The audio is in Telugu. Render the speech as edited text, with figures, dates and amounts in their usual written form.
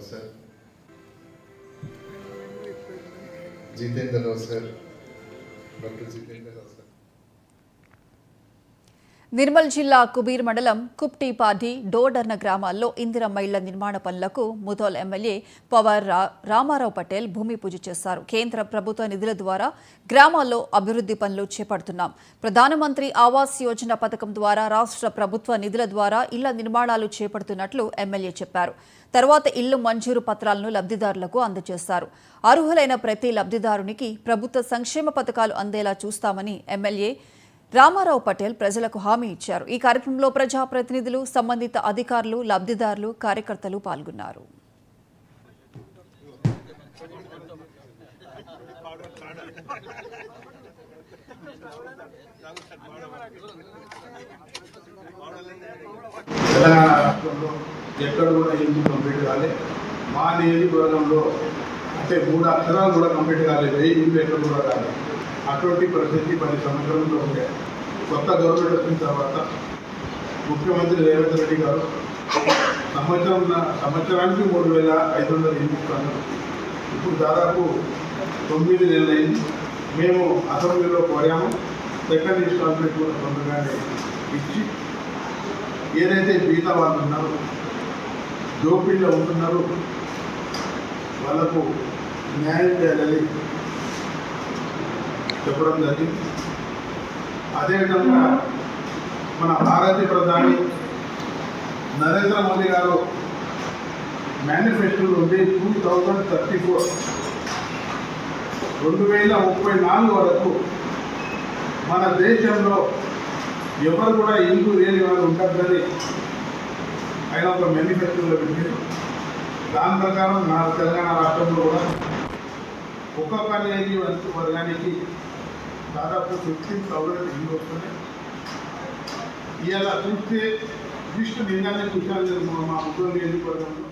Rao sir, Jitendra Rao sir, doctor Jitendra Rao sir. Nirmal జిల్లా కుబీర్ మండలం కుప్టీపాడి డోడర్న గ్రామాల్లో ఇందిరమ్మ ఇళ్ల నిర్మాణ పనులకు ముధోల్ ఎమ్మెల్యే పవర్ రామారావు పటేల్ భూమి పూజ చేశారు. కేంద్ర ప్రభుత్వ నిధుల ద్వారా గ్రామాల్లో అభివృద్ధి పనులు చేపడుతున్నాం. ప్రధానమంత్రి ఆవాస్ యోజన పథకం ద్వారా రాష్ట్ర ప్రభుత్వ నిధుల ద్వారా ఇళ్ల నిర్మాణాలు చేపడుతున్నట్లు ఎమ్మెల్యే చెప్పారు. తర్వాత ఇళ్లు మంజూరు పత్రాలను లబ్ధిదారులకు అందజేశారు. అర్హులైన ప్రతి లబ్ధిదారునికి ప్రభుత్వ సంక్షేమ పథకాలు అందేలా చూస్తామని ఎమ్మెల్యే రామారావు పటేల్ ప్రజలకు హామీ ఇచ్చారు. ఈ కార్యక్రమంలో ప్రజాప్రతినిధులు, సంబంధిత అధికారులు, లబ్ధిదారులు, కార్యకర్తలు పాల్గొన్నారు. తెలంగాణ రాష్ట్రంలో ఎక్కడ కూడా ఇల్లు కంప్లీట్ కాలేదు. మా నియోజకవర్గంలో అంటే 3 అక్షరాలు కూడా కంప్లీట్ కాలేదు. ఇల్లు ఎక్కడ కూడా కాలేదు. అటువంటి పరిస్థితి 10 సంవత్సరంలో ఉండే. కొత్త గవర్నమెంట్ వచ్చిన తర్వాత ముఖ్యమంత్రి రేవంత్ రెడ్డి గారు సంవత్సరానికి 3,500 ఇల్లు ఇస్తాను. ఇప్పుడు దాదాపు 9 నెలలు అయింది. మేము అసెంబ్లీలో కోరాము. సెకండ్ ఇన్స్టాల్మెంట్ కూడా తొందరగానే ఇచ్చి ఏదైతే మిగతా వాళ్ళు ఉన్నారో జోపీలో ఉంటున్నారో వాళ్ళకు న్యాయం చేయాలని చెప్పడం జరిగింది. అదేవిధంగా మన భారతీయ ప్రధాని నరేంద్ర మోదీ గారు మేనిఫెస్టోలో ఉండి 2034 2034 వరకు మన దేశంలో ఎవరు కూడా ఇల్లు లేని వారు ఉండద్దని ఆయన ఒక మేనిఫెస్టోలో పెట్టారు. దాని ప్రకారం నా తెలంగాణ రాష్ట్రంలో కూడా ఒక్కొక్క నియోజకవర్గానికి దాదాపు 15,000 ఇల్లు వస్తున్నాయి. ఇవాళ చూస్తే లిస్టు నిజంగానే చూసాను మా ముగ్గురు నియోజకవర్గంలో